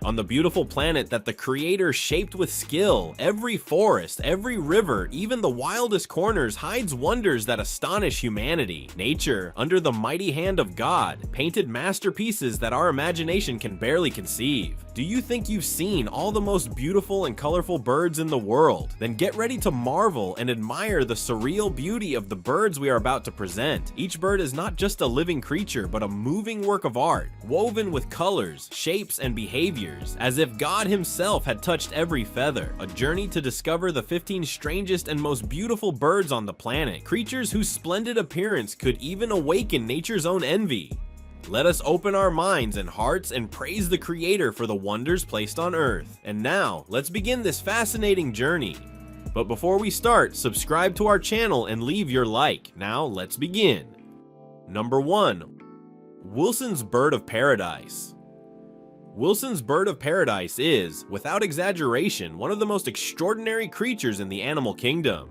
On the beautiful planet that the Creator shaped with skill, every forest, every river, even the wildest corners hides wonders that astonish humanity. Nature, under the mighty hand of God, painted masterpieces that our imagination can barely conceive. Do you think you've seen all the most beautiful and colorful birds in the world? Then get ready to marvel and admire the surreal beauty of the birds we are about to present. Each bird is not just a living creature, but a moving work of art, woven with colors, shapes, and behaviors, as if God himself had touched every feather. A journey to discover the 15 strangest and most beautiful birds on the planet, creatures whose splendid appearance could even awaken nature's own envy. Let us open our minds and hearts and praise the Creator for the wonders placed on Earth. And now, let's begin this fascinating journey. But before we start, subscribe to our channel and leave your like. Now, let's begin. Number 1. Wilson's Bird of Paradise. Wilson's Bird of Paradise is, without exaggeration, one of the most extraordinary creatures in the animal kingdom.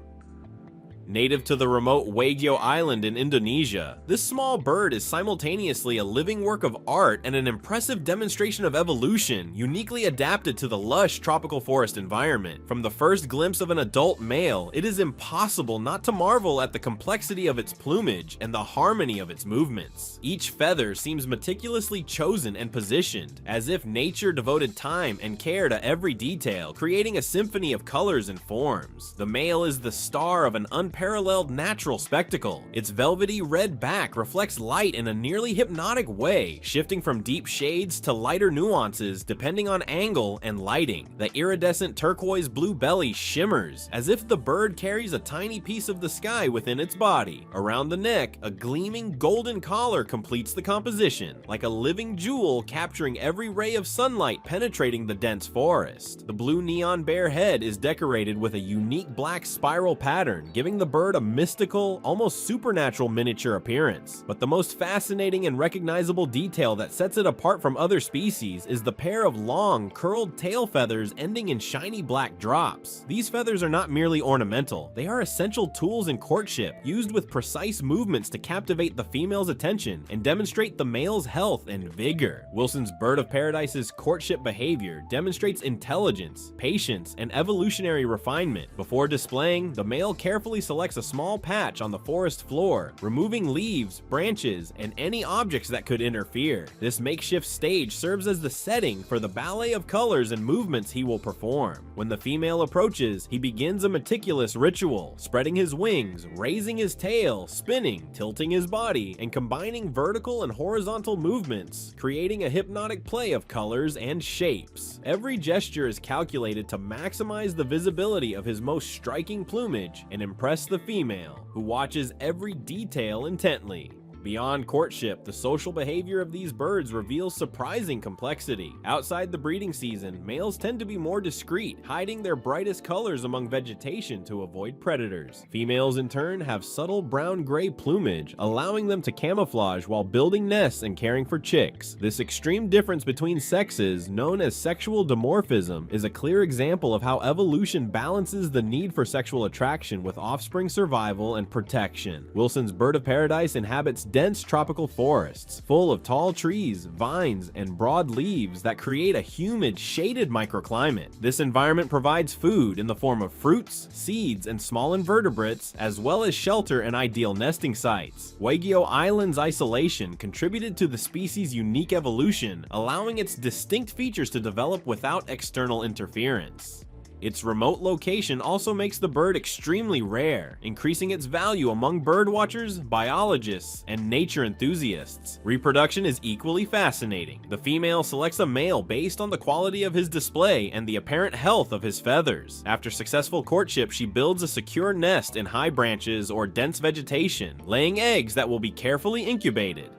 Native to the remote Wagyo Island in Indonesia, this small bird is simultaneously a living work of art and an impressive demonstration of evolution, uniquely adapted to the lush tropical forest environment. From the first glimpse of an adult male, it is impossible not to marvel at the complexity of its plumage and the harmony of its movements. Each feather seems meticulously chosen and positioned, as if nature devoted time and care to every detail, creating a symphony of colors and forms. The male is the star of an unparalleled natural spectacle. Its velvety red back reflects light in a nearly hypnotic way, shifting from deep shades to lighter nuances depending on angle and lighting. The iridescent turquoise blue belly shimmers, as if the bird carries a tiny piece of the sky within its body. Around the neck, a gleaming golden collar completes the composition, like a living jewel capturing every ray of sunlight penetrating the dense forest. The blue neon bear head is decorated with a unique black spiral pattern, giving the bird a mystical, almost supernatural miniature appearance. But the most fascinating and recognizable detail that sets it apart from other species is the pair of long, curled tail feathers ending in shiny black drops. These feathers are not merely ornamental, they are essential tools in courtship, used with precise movements to captivate the female's attention and demonstrate the male's health and vigor. Wilson's Bird of Paradise's courtship behavior demonstrates intelligence, patience, and evolutionary refinement. Before displaying, the male carefully selects a small patch on the forest floor, removing leaves, branches, and any objects that could interfere. This makeshift stage serves as the setting for the ballet of colors and movements he will perform. When the female approaches, he begins a meticulous ritual, spreading his wings, raising his tail, spinning, tilting his body, and combining vertical and horizontal movements, creating a hypnotic play of colors and shapes. Every gesture is calculated to maximize the visibility of his most striking plumage and impress the female, who watches every detail intently. Beyond courtship, the social behavior of these birds reveals surprising complexity. Outside the breeding season, males tend to be more discreet, hiding their brightest colors among vegetation to avoid predators. Females, in turn, have subtle brown-gray plumage, allowing them to camouflage while building nests and caring for chicks. This extreme difference between sexes, known as sexual dimorphism, is a clear example of how evolution balances the need for sexual attraction with offspring survival and protection. Wilson's Bird of Paradise inhabits dense tropical forests, full of tall trees, vines, and broad leaves that create a humid, shaded microclimate. This environment provides food in the form of fruits, seeds, and small invertebrates, as well as shelter and ideal nesting sites. Wagyo Island's isolation contributed to the species' unique evolution, allowing its distinct features to develop without external interference. Its remote location also makes the bird extremely rare, increasing its value among birdwatchers, biologists, and nature enthusiasts. Reproduction is equally fascinating. The female selects a male based on the quality of his display and the apparent health of his feathers. After successful courtship, she builds a secure nest in high branches or dense vegetation, laying eggs that will be carefully incubated.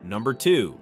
Number 2.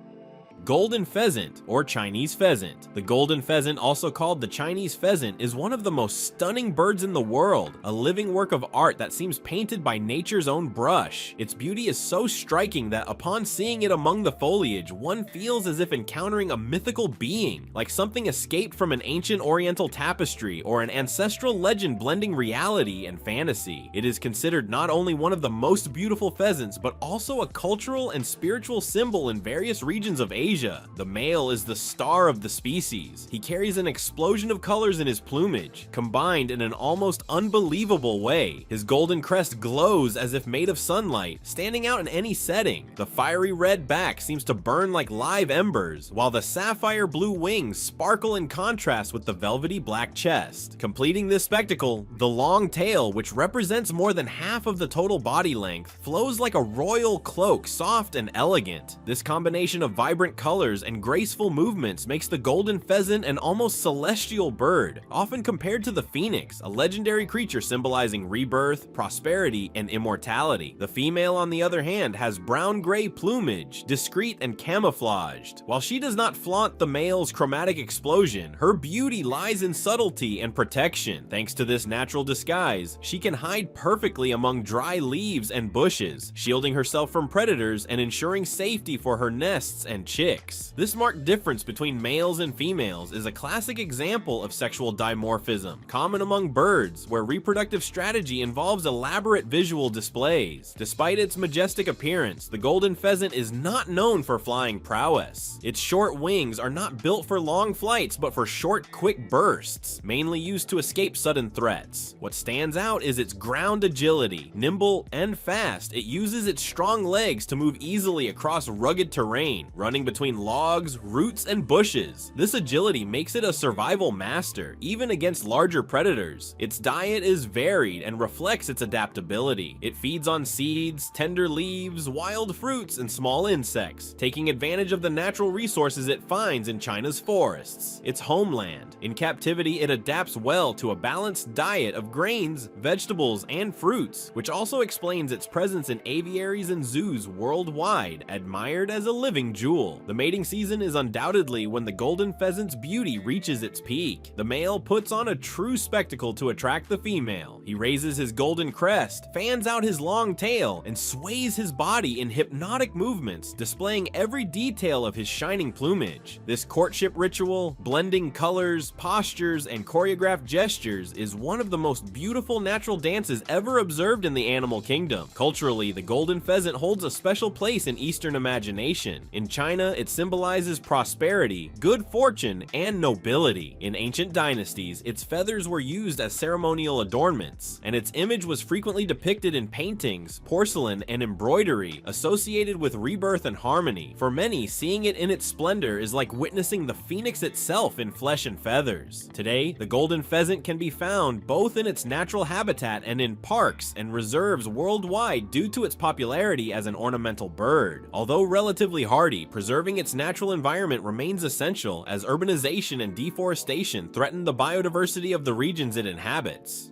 Golden pheasant, or Chinese pheasant. The golden pheasant, also called the Chinese pheasant, is one of the most stunning birds in the world, a living work of art that seems painted by nature's own brush. Its beauty is so striking that upon seeing it among the foliage, one feels as if encountering a mythical being, like something escaped from an ancient oriental tapestry or an ancestral legend blending reality and fantasy. It is considered not only one of the most beautiful pheasants, but also a cultural and spiritual symbol in various regions of Asia. Asia. The male is the star of the species. He carries an explosion of colors in his plumage, combined in an almost unbelievable way. His golden crest glows as if made of sunlight, standing out in any setting. The fiery red back seems to burn like live embers, while the sapphire blue wings sparkle in contrast with the velvety black chest. Completing this spectacle, the long tail, which represents more than half of the total body length, flows like a royal cloak, soft and elegant. This combination of vibrant colors and graceful movements makes the golden pheasant an almost celestial bird, often compared to the phoenix, a legendary creature symbolizing rebirth, prosperity, and immortality. The female, on the other hand, has brown-gray plumage, discreet and camouflaged. While she does not flaunt the male's chromatic explosion, her beauty lies in subtlety and protection. Thanks to this natural disguise, she can hide perfectly among dry leaves and bushes, shielding herself from predators and ensuring safety for her nests and chicks. This marked difference between males and females is a classic example of sexual dimorphism, common among birds, where reproductive strategy involves elaborate visual displays. Despite its majestic appearance, the golden pheasant is not known for flying prowess. Its short wings are not built for long flights, but for short, quick bursts, mainly used to escape sudden threats. What stands out is its ground agility. Nimble and fast, it uses its strong legs to move easily across rugged terrain, running between logs, roots, and bushes. This agility makes it a survival master, even against larger predators. Its diet is varied and reflects its adaptability. It feeds on seeds, tender leaves, wild fruits, and small insects, taking advantage of the natural resources it finds in China's forests, its homeland. In captivity, it adapts well to a balanced diet of grains, vegetables, and fruits, which also explains its presence in aviaries and zoos worldwide, admired as a living jewel. The mating season is undoubtedly when the golden pheasant's beauty reaches its peak. The male puts on a true spectacle to attract the female. He raises his golden crest, fans out his long tail, and sways his body in hypnotic movements, displaying every detail of his shining plumage. This courtship ritual, blending colors, postures, and choreographed gestures, is one of the most beautiful natural dances ever observed in the animal kingdom. Culturally, the golden pheasant holds a special place in Eastern imagination. In China, it symbolizes prosperity, good fortune, and nobility. In ancient dynasties, its feathers were used as ceremonial adornments, and its image was frequently depicted in paintings, porcelain, and embroidery, associated with rebirth and harmony. For many, seeing it in its splendor is like witnessing the phoenix itself in flesh and feathers. Today, the golden pheasant can be found both in its natural habitat and in parks and reserves worldwide due to its popularity as an ornamental bird. Although relatively hardy, preserving its natural environment remains essential as urbanization and deforestation threaten the biodiversity of the regions it inhabits.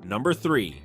Number 3.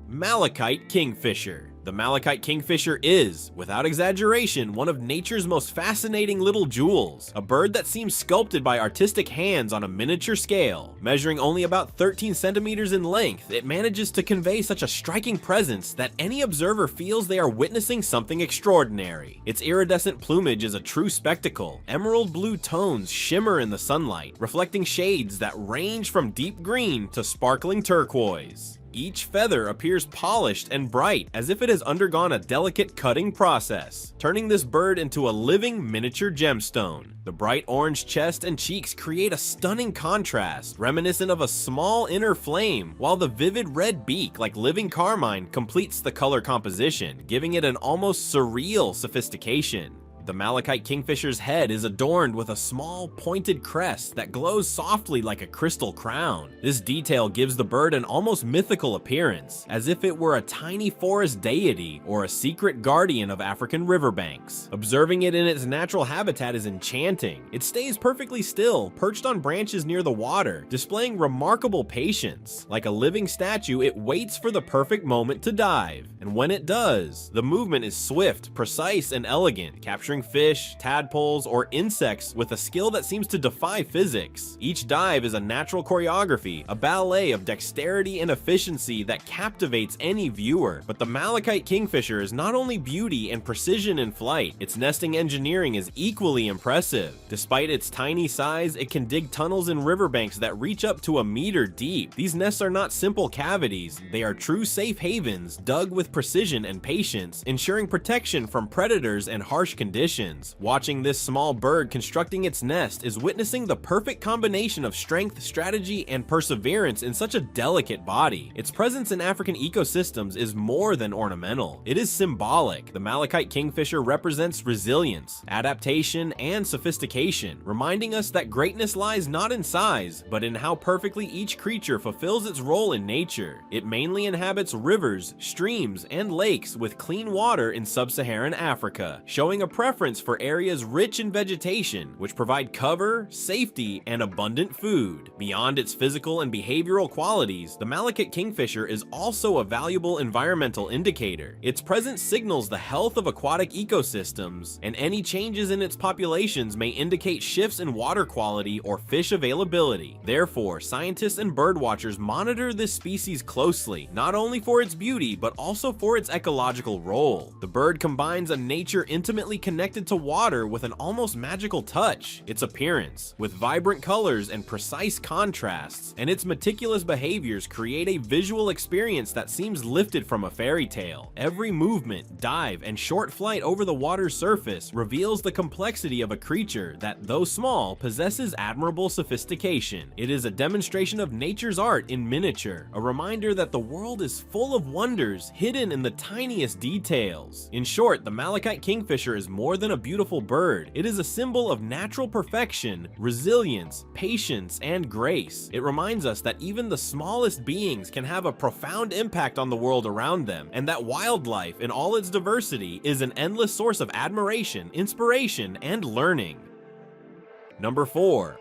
Malikite Kingfisher. The Malikite Kingfisher is, without exaggeration, one of nature's most fascinating little jewels, a bird that seems sculpted by artistic hands on a miniature scale. Measuring only about 13 centimeters in length, it manages to convey such a striking presence that any observer feels they are witnessing something extraordinary. Its iridescent plumage is a true spectacle. Emerald blue tones shimmer in the sunlight, reflecting shades that range from deep green to sparkling turquoise. Each feather appears polished and bright, as if it has undergone a delicate cutting process, turning this bird into a living miniature gemstone. The bright orange chest and cheeks create a stunning contrast, reminiscent of a small inner flame, while the vivid red beak, like living carmine, completes the color composition, giving it an almost surreal sophistication. The Malikite Kingfisher's head is adorned with a small, pointed crest that glows softly like a crystal crown. This detail gives the bird an almost mythical appearance, as if it were a tiny forest deity or a secret guardian of African riverbanks. Observing it in its natural habitat is enchanting. It stays perfectly still, perched on branches near the water, displaying remarkable patience. Like a living statue, it waits for the perfect moment to dive, and when it does, the movement is swift, precise, and elegant, capturing fish, tadpoles, or insects with a skill that seems to defy physics. Each dive is a natural choreography, a ballet of dexterity and efficiency that captivates any viewer. But the Malikite Kingfisher is not only beauty and precision in flight, its nesting engineering is equally impressive. Despite its tiny size, it can dig tunnels in riverbanks that reach up to a meter deep. These nests are not simple cavities, they are true safe havens, dug with precision and patience, ensuring protection from predators and harsh conditions. Watching this small bird constructing its nest is witnessing the perfect combination of strength, strategy, and perseverance in such a delicate body. Its presence in African ecosystems is more than ornamental. It is symbolic. The Malikite Kingfisher represents resilience, adaptation, and sophistication, reminding us that greatness lies not in size, but in how perfectly each creature fulfills its role in nature. It mainly inhabits rivers, streams, and lakes with clean water in sub-Saharan Africa, showing a preference for areas rich in vegetation, which provide cover, safety, and abundant food. Beyond its physical and behavioral qualities, the Malikite Kingfisher is also a valuable environmental indicator. Its presence signals the health of aquatic ecosystems, and any changes in its populations may indicate shifts in water quality or fish availability. Therefore, scientists and birdwatchers monitor this species closely, not only for its beauty, but also for its ecological role. The bird combines a nature intimately connected to water with an almost magical touch. Its appearance, with vibrant colors and precise contrasts, and its meticulous behaviors create a visual experience that seems lifted from a fairy tale. Every movement, dive, and short flight over the water's surface reveals the complexity of a creature that, though small, possesses admirable sophistication. It is a demonstration of nature's art in miniature, a reminder that the world is full of wonders hidden in the tiniest details. In short, the Malikite Kingfisher is more than a beautiful bird. It is a symbol of natural perfection, resilience, patience, and grace. It reminds us that even the smallest beings can have a profound impact on the world around them, and that wildlife in all its diversity is an endless source of admiration, inspiration, and learning. Number 4.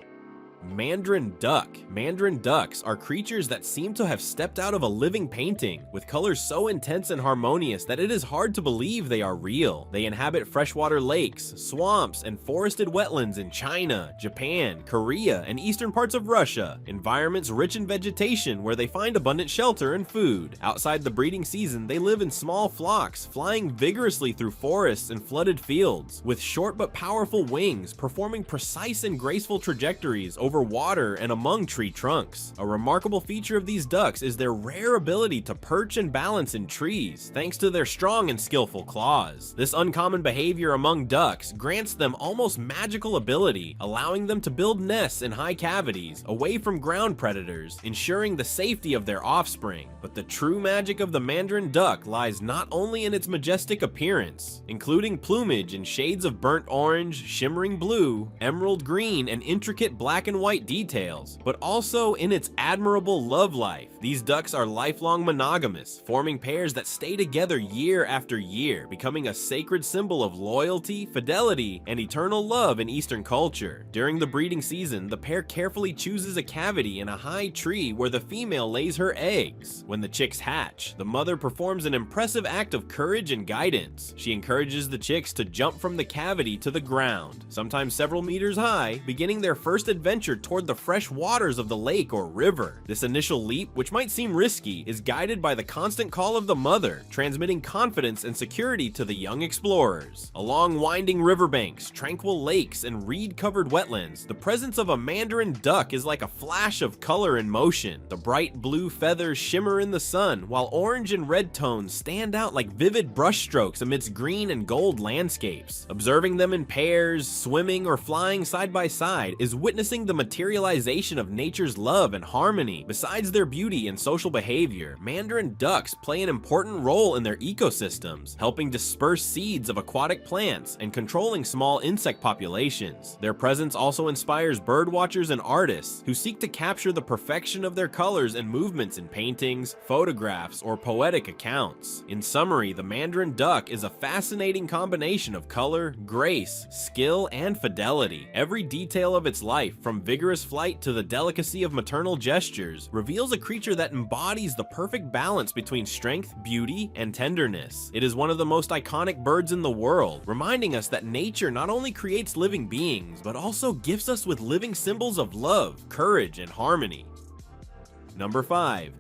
Mandarin Duck. Mandarin ducks are creatures that seem to have stepped out of a living painting, with colors so intense and harmonious that it is hard to believe they are real. They inhabit freshwater lakes, swamps, and forested wetlands in China, Japan, Korea, and eastern parts of Russia, environments rich in vegetation where they find abundant shelter and food. Outside the breeding season, they live in small flocks, flying vigorously through forests and flooded fields, with short but powerful wings, performing precise and graceful trajectories over water and among tree trunks. A remarkable feature of these ducks is their rare ability to perch and balance in trees, thanks to their strong and skillful claws. This uncommon behavior among ducks grants them almost magical ability, allowing them to build nests in high cavities, away from ground predators, ensuring the safety of their offspring. But the true magic of the Mandarin duck lies not only in its majestic appearance, including plumage in shades of burnt orange, shimmering blue, emerald green, and intricate black and white details, but also in its admirable love life. These ducks are lifelong monogamous, forming pairs that stay together year after year, becoming a sacred symbol of loyalty, fidelity, and eternal love in Eastern culture. During the breeding season, the pair carefully chooses a cavity in a high tree where the female lays her eggs. When the chicks hatch, the mother performs an impressive act of courage and guidance. She encourages the chicks to jump from the cavity to the ground, sometimes several meters high, beginning their first adventure toward the fresh waters of the lake or river. This initial leap, which might seem risky, is guided by the constant call of the mother, transmitting confidence and security to the young explorers. Along winding riverbanks, tranquil lakes, and reed-covered wetlands, the presence of a Mandarin duck is like a flash of color and motion. The bright blue feathers shimmer in the sun, while orange and red tones stand out like vivid brushstrokes amidst green and gold landscapes. Observing them in pairs, swimming, or flying side by side is witnessing the materialization of nature's love and harmony. Besides their beauty and social behavior, Mandarin ducks play an important role in their ecosystems, helping disperse seeds of aquatic plants and controlling small insect populations. Their presence also inspires birdwatchers and artists who seek to capture the perfection of their colors and movements in paintings, photographs, or poetic accounts. In summary, the Mandarin duck is a fascinating combination of color, grace, skill, and fidelity. Every detail of its life, from vigorous flight to the delicacy of maternal gestures, reveals a creature that embodies the perfect balance between strength, beauty, and tenderness. It is one of the most iconic birds in the world, reminding us that nature not only creates living beings, but also gifts us with living symbols of love, courage, and harmony. Number 5.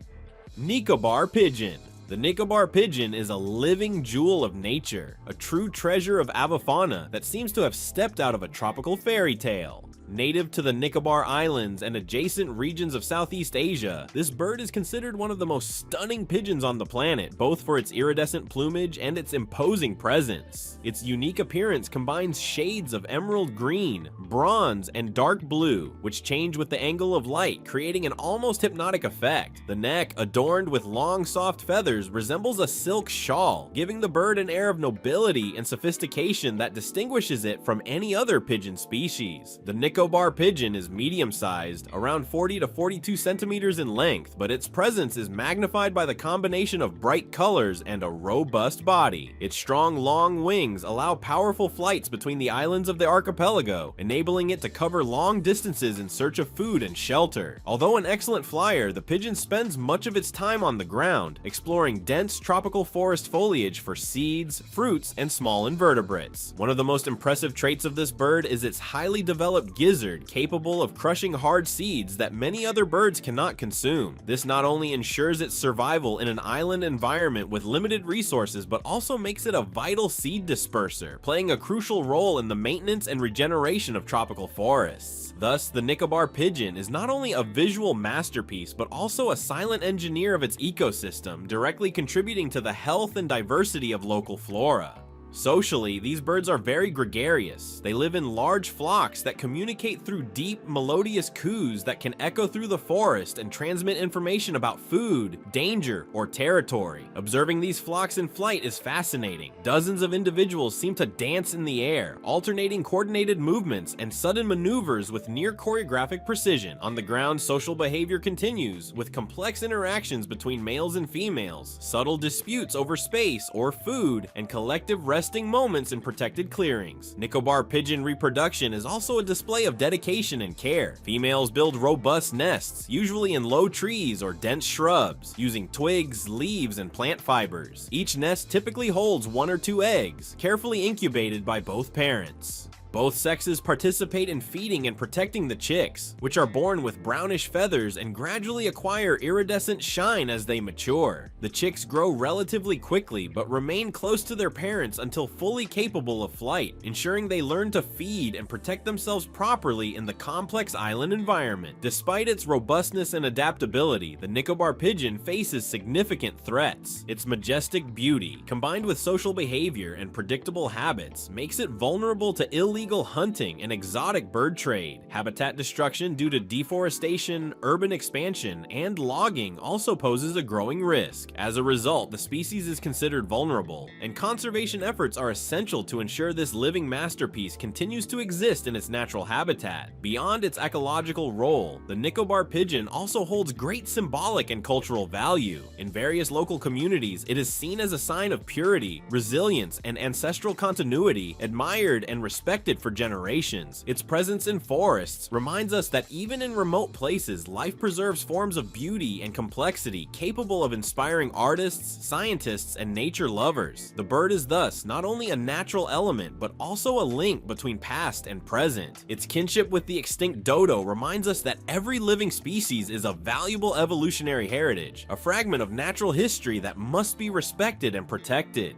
Nicobar Pigeon. The Nicobar Pigeon is a living jewel of nature, a true treasure of avifauna that seems to have stepped out of a tropical fairy tale. Native to the Nicobar Islands and adjacent regions of Southeast Asia, this bird is considered one of the most stunning pigeons on the planet, both for its iridescent plumage and its imposing presence. Its unique appearance combines shades of emerald green, bronze, and dark blue, which change with the angle of light, creating an almost hypnotic effect. The neck, adorned with long, soft feathers, resembles a silk shawl, giving the bird an air of nobility and sophistication that distinguishes it from any other pigeon species. The Nicobar pigeon is medium-sized, around 40 to 42 centimeters in length, but its presence is magnified by the combination of bright colors and a robust body. Its strong, long wings allow powerful flights between the islands of the archipelago, enabling it to cover long distances in search of food and shelter. Although an excellent flyer, the pigeon spends much of its time on the ground, exploring dense tropical forest foliage for seeds, fruits, and small invertebrates. One of the most impressive traits of this bird is its highly developed gizzard, capable of crushing hard seeds that many other birds cannot consume. This not only ensures its survival in an island environment with limited resources, but also makes it a vital seed disperser, playing a crucial role in the maintenance and regeneration of tropical forests. Thus, the Nicobar pigeon is not only a visual masterpiece, but also a silent engineer of its ecosystem, directly contributing to the health and diversity of local flora. Socially, these birds are very gregarious. They live in large flocks that communicate through deep, melodious coos that can echo through the forest and transmit information about food, danger, or territory. Observing these flocks in flight is fascinating. Dozens of individuals seem to dance in the air, alternating coordinated movements and sudden maneuvers with near choreographic precision. On the ground, social behavior continues, with complex interactions between males and females, subtle disputes over space or food, and collective resting moments in protected clearings. Nicobar pigeon reproduction is also a display of dedication and care. Females build robust nests, usually in low trees or dense shrubs, using twigs, leaves, and plant fibers. Each nest typically holds 1 or 2 eggs, carefully incubated by both parents. Both sexes participate in feeding and protecting the chicks, which are born with brownish feathers and gradually acquire iridescent shine as they mature. The chicks grow relatively quickly, but remain close to their parents until fully capable of flight, ensuring they learn to feed and protect themselves properly in the complex island environment. Despite its robustness and adaptability, the Nicobar pigeon faces significant threats. Its majestic beauty, combined with social behavior and predictable habits, makes it vulnerable to illegal hunting and exotic bird trade. Habitat destruction due to deforestation, urban expansion, and logging also poses a growing risk. As a result, the species is considered vulnerable, and conservation efforts are essential to ensure this living masterpiece continues to exist in its natural habitat. Beyond its ecological role, the Nicobar pigeon also holds great symbolic and cultural value. In various local communities, it is seen as a sign of purity, resilience, and ancestral continuity, admired and respected for generations. Its presence in forests reminds us that even in remote places, life preserves forms of beauty and complexity capable of inspiring artists, scientists, and nature lovers. The bird is thus not only a natural element, but also a link between past and present. Its kinship with the extinct dodo reminds us that every living species is a valuable evolutionary heritage, a fragment of natural history that must be respected and protected.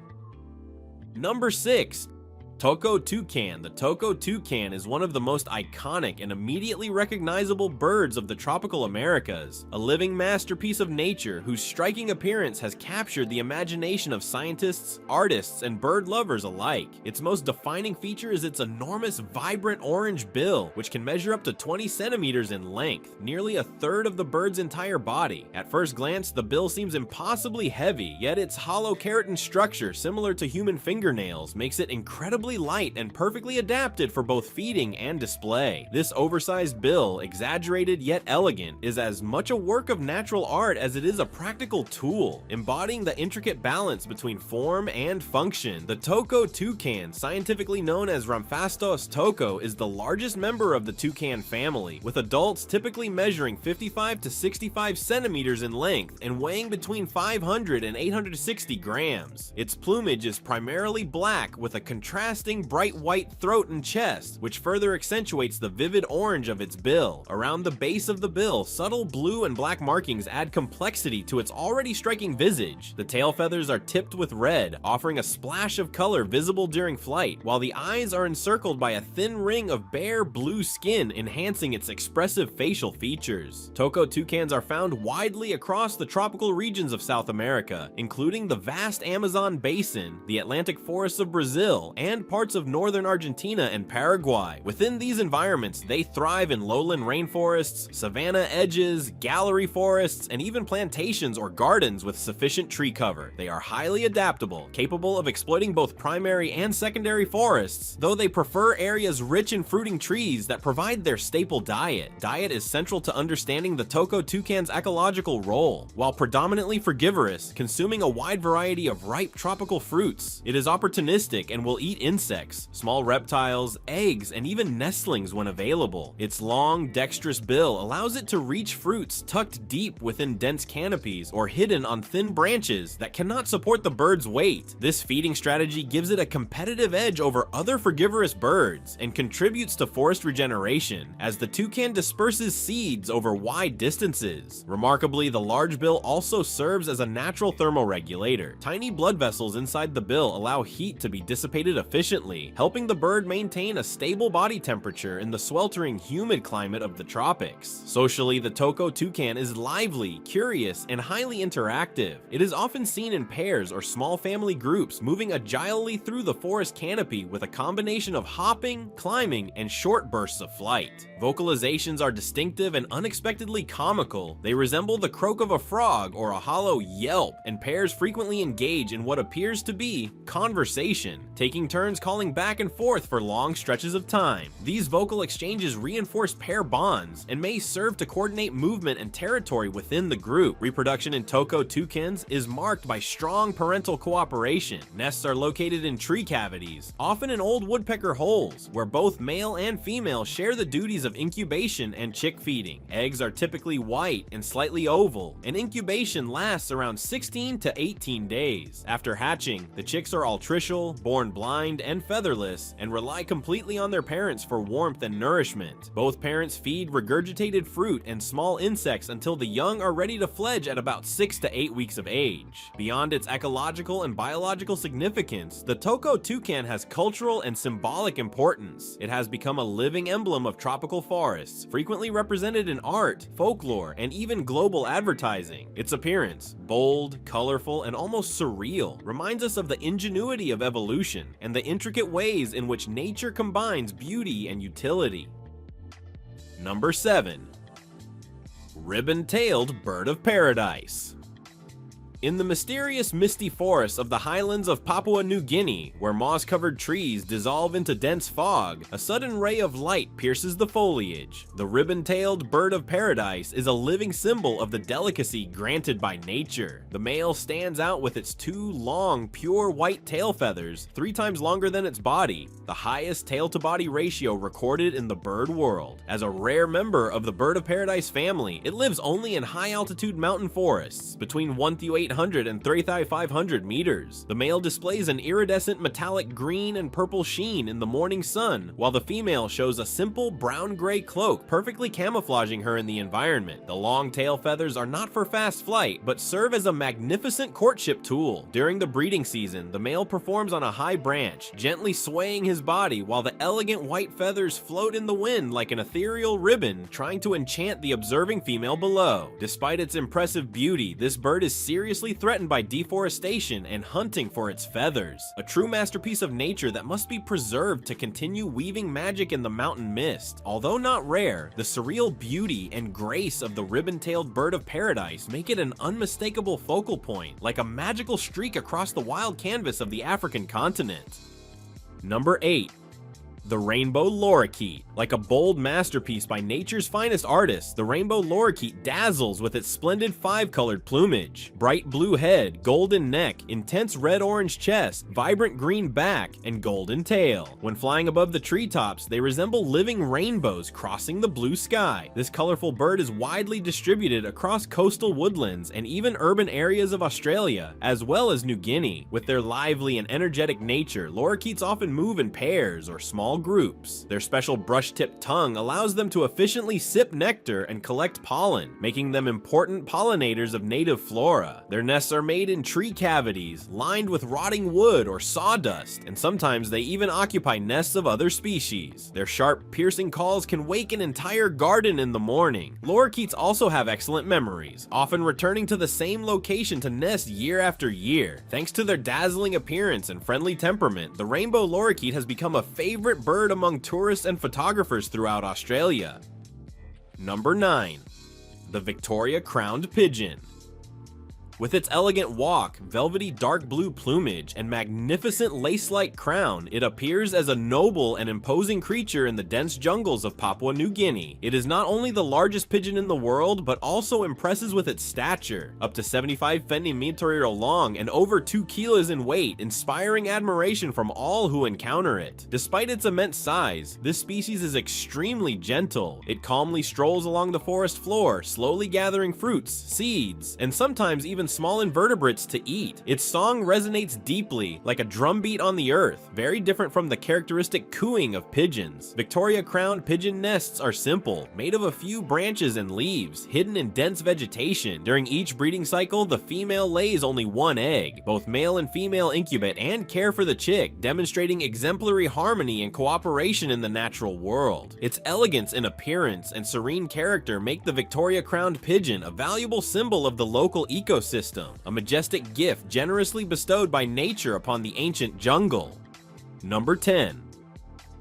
Number 6. Tokco Toucan. The Tokco Toucan is one of the most iconic and immediately recognizable birds of the tropical Americas, a living masterpiece of nature whose striking appearance has captured the imagination of scientists, artists, and bird lovers alike. Its most defining feature is its enormous, vibrant orange bill, which can measure up to 20 centimeters in length, nearly a third of the bird's entire body. At first glance, the bill seems impossibly heavy, yet its hollow keratin structure, similar to human fingernails, makes it incredibly light and perfectly adapted for both feeding and display. This oversized bill, exaggerated yet elegant, is as much a work of natural art as it is a practical tool, embodying the intricate balance between form and function. The Tokco Toucan, scientifically known as Rhamphastos tocco, is the largest member of the toucan family, with adults typically measuring 55 to 65 centimeters in length and weighing between 500 and 860 grams. Its plumage is primarily black with a contrasting contrasting bright white throat and chest, which further accentuates the vivid orange of its bill. Around the base of the bill, subtle blue and black markings add complexity to its already striking visage. The tail feathers are tipped with red, offering a splash of color visible during flight, while the eyes are encircled by a thin ring of bare blue skin, enhancing its expressive facial features. Tokco toucans are found widely across the tropical regions of South America, including the vast Amazon basin, the Atlantic forests of Brazil, and parts of northern Argentina and Paraguay. Within these environments, they thrive in lowland rainforests, savanna edges, gallery forests, and even plantations or gardens with sufficient tree cover. They are highly adaptable, capable of exploiting both primary and secondary forests, though they prefer areas rich in fruiting trees that provide their staple diet. Diet is central to understanding the Tokco toucan's ecological role. While predominantly frugivorous, consuming a wide variety of ripe tropical fruits, it is opportunistic and will eat insects, small reptiles, eggs, and even nestlings when available. Its long, dexterous bill allows it to reach fruits tucked deep within dense canopies or hidden on thin branches that cannot support the bird's weight. This feeding strategy gives it a competitive edge over other frugivorous birds and contributes to forest regeneration, as the toucan disperses seeds over wide distances. Remarkably, the large bill also serves as a natural thermoregulator. Tiny blood vessels inside the bill allow heat to be dissipated efficiently, helping the bird maintain a stable body temperature in the sweltering, humid climate of the tropics. Socially, the Tokco toucan is lively, curious, and highly interactive. It is often seen in pairs or small family groups, moving agilely through the forest canopy with a combination of hopping, climbing, and short bursts of flight. Vocalizations are distinctive and unexpectedly comical. They resemble the croak of a frog or a hollow yelp, and pairs frequently engage in what appears to be conversation, taking turns calling back and forth for long stretches of time. These vocal exchanges reinforce pair bonds and may serve to coordinate movement and territory within the group. Reproduction in Tokco toucans is marked by strong parental cooperation. Nests are located in tree cavities, often in old woodpecker holes, where both male and female share the duties of incubation and chick feeding. Eggs are typically white and slightly oval, and incubation lasts around 16 to 18 days. After hatching, the chicks are altricial, born blind and featherless, and rely completely on their parents for warmth and nourishment. Both parents feed regurgitated fruit and small insects until the young are ready to fledge at about 6 to 8 weeks of age. Beyond its ecological and biological significance, the Tokco toucan has cultural and symbolic importance. It has become a living emblem of tropical forests, frequently represented in art, folklore, and even global advertising. Its appearance, bold, colorful, and almost surreal, reminds us of the ingenuity of evolution and the intricate ways in which nature combines beauty and utility. Number 7. Ribbon-tailed bird of paradise. In the mysterious misty forests of the highlands of Papua New Guinea, where moss-covered trees dissolve into dense fog, a sudden ray of light pierces the foliage. The ribbon-tailed bird of paradise is a living symbol of the delicacy granted by nature. The male stands out with its 2 long, pure white tail feathers, 3 times longer than its body, the highest tail-to-body ratio recorded in the bird world. As a rare member of the bird of paradise family, it lives only in high-altitude mountain forests, between 1 through 800 and 3,500 meters. The male displays an iridescent metallic green and purple sheen in the morning sun, while the female shows a simple brown-gray cloak perfectly camouflaging her in the environment. The long tail feathers are not for fast flight, but serve as a magnificent courtship tool. During the breeding season, the male performs on a high branch, gently swaying his body while the elegant white feathers float in the wind like an ethereal ribbon, trying to enchant the observing female below. Despite its impressive beauty, this bird is seriously threatened by deforestation and hunting for its feathers, a true masterpiece of nature that must be preserved to continue weaving magic in the mountain mist. Although not rare, the surreal beauty and grace of the ribbon-tailed bird of paradise make it an unmistakable focal point, like a magical streak across the wild canvas of the African continent. Number 8. The rainbow lorikeet. Like a bold masterpiece by nature's finest artists, the rainbow lorikeet dazzles with its splendid 5-colored plumage. Bright blue head, golden neck, intense red-orange chest, vibrant green back, and golden tail. When flying above the treetops, they resemble living rainbows crossing the blue sky. This colorful bird is widely distributed across coastal woodlands and even urban areas of Australia, as well as New Guinea. With their lively and energetic nature, lorikeets often move in pairs or small groups. Their special brush-tipped tongue allows them to efficiently sip nectar and collect pollen, making them important pollinators of native flora. Their nests are made in tree cavities, lined with rotting wood or sawdust, and sometimes they even occupy nests of other species. Their sharp, piercing calls can wake an entire garden in the morning. Lorikeets also have excellent memories, often returning to the same location to nest year after year. Thanks to their dazzling appearance and friendly temperament, the rainbow lorikeet has become a favorite bird among tourists and photographers throughout Australia. Number 9. The Victoria Crowned Pigeon. With its elegant walk, velvety dark blue plumage, and magnificent lace-like crown, it appears as a noble and imposing creature in the dense jungles of Papua New Guinea. It is not only the largest pigeon in the world, but also impresses with its stature, up to 75 centimeters long and over 2 kilos in weight, inspiring admiration from all who encounter it. Despite its immense size, this species is extremely gentle. It calmly strolls along the forest floor, slowly gathering fruits, seeds, and sometimes even small invertebrates to eat. Its song resonates deeply, like a drumbeat on the earth, very different from the characteristic cooing of pigeons. Victoria crowned pigeon nests are simple, made of a few branches and leaves, hidden in dense vegetation. During each breeding cycle, the female lays only one egg. Both male and female incubate and care for the chick, demonstrating exemplary harmony and cooperation in the natural world. Its elegance in appearance and serene character make the Victoria crowned pigeon a valuable symbol of the local ecosystem, a majestic gift generously bestowed by nature upon the ancient jungle. Number 10.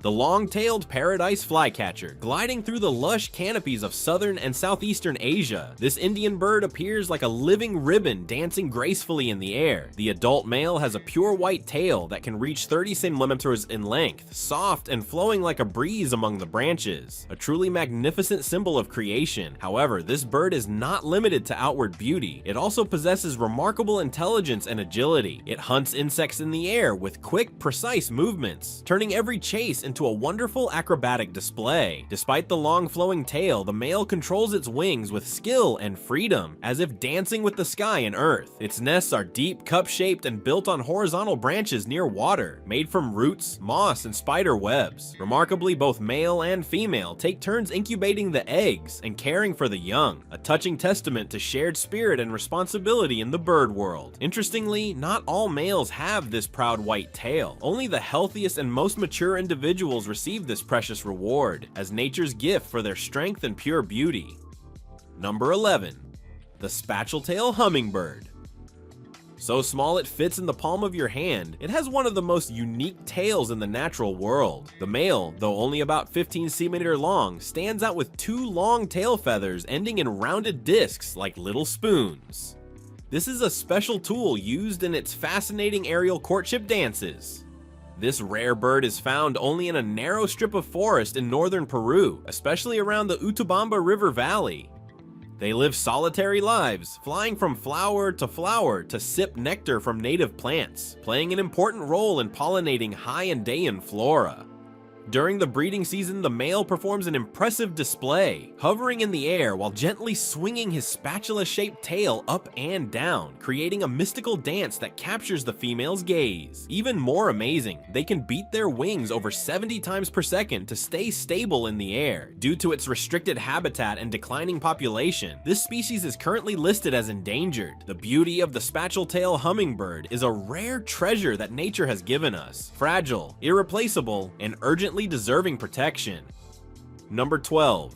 The long-tailed paradise flycatcher. Gliding through the lush canopies of southern and southeastern Asia, this Indian bird appears like a living ribbon dancing gracefully in the air. The adult male has a pure white tail that can reach 30 centimeters in length, soft and flowing like a breeze among the branches. A truly magnificent symbol of creation. However, this bird is not limited to outward beauty. It also possesses remarkable intelligence and agility. It hunts insects in the air with quick, precise movements, turning every chase into a wonderful acrobatic display. Despite the long flowing tail, the male controls its wings with skill and freedom, as if dancing with the sky and earth. Its nests are deep, cup-shaped, and built on horizontal branches near water, made from roots, moss, and spider webs. Remarkably, both male and female take turns incubating the eggs and caring for the young, a touching testament to shared spirit and responsibility in the bird world. Interestingly, not all males have this proud white tail. Only the healthiest and most mature individuals receive this precious reward, as nature's gift for their strength and pure beauty. Number 11. The Spitcheltail Hummingbird. So small it fits in the palm of your hand, it has one of the most unique tails in the natural world. The male, though only about 15 centimeters long, stands out with 2 long tail feathers ending in rounded discs like little spoons. This is a special tool used in its fascinating aerial courtship dances. This rare bird is found only in a narrow strip of forest in northern Peru, especially around the Utubamba River Valley. They live solitary lives, flying from flower to sip nectar from native plants, playing an important role in pollinating high-Andean flora. During the breeding season, the male performs an impressive display, hovering in the air while gently swinging his spatula-shaped tail up and down, creating a mystical dance that captures the female's gaze. Even more amazing, they can beat their wings over 70 times per second to stay stable in the air. Due to its restricted habitat and declining population, this species is currently listed as endangered. The beauty of the Spitcheltail Hummingbird is a rare treasure that nature has given us, fragile, irreplaceable, and urgently deserving protection. Number 12.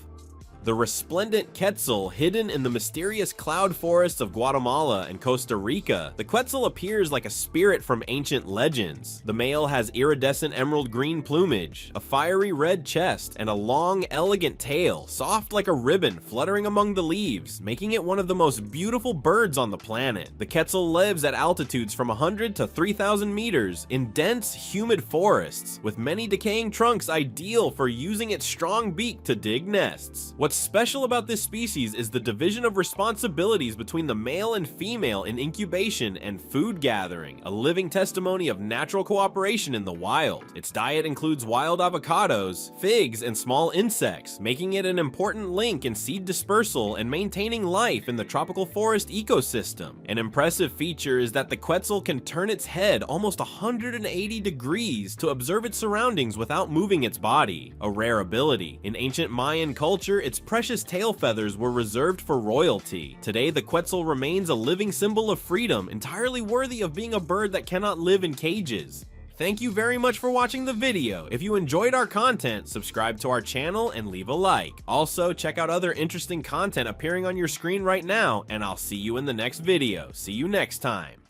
The resplendent Quetzal, hidden in the mysterious cloud forests of Guatemala and Costa Rica. The Quetzal appears like a spirit from ancient legends. The male has iridescent emerald green plumage, a fiery red chest, and a long, elegant tail, soft like a ribbon fluttering among the leaves, making it one of the most beautiful birds on the planet. The Quetzal lives at altitudes from 100 to 3,000 meters in dense, humid forests, with many decaying trunks ideal for using its strong beak to dig nests. What's special about this species is the division of responsibilities between the male and female in incubation and food gathering, a living testimony of natural cooperation in the wild. Its diet includes wild avocados, figs, and small insects, making it an important link in seed dispersal and maintaining life in the tropical forest ecosystem. An impressive feature is that the Quetzal can turn its head almost 180 degrees to observe its surroundings without moving its body, a rare ability. In ancient Mayan culture, its precious tail feathers were reserved for royalty. Today, the Quetzal remains a living symbol of freedom, entirely worthy of being a bird that cannot live in cages. Thank you very much for watching the video. If you enjoyed our content, subscribe to our channel and leave a like. Also, check out other interesting content appearing on your screen right now, and I'll see you in the next video. See you next time.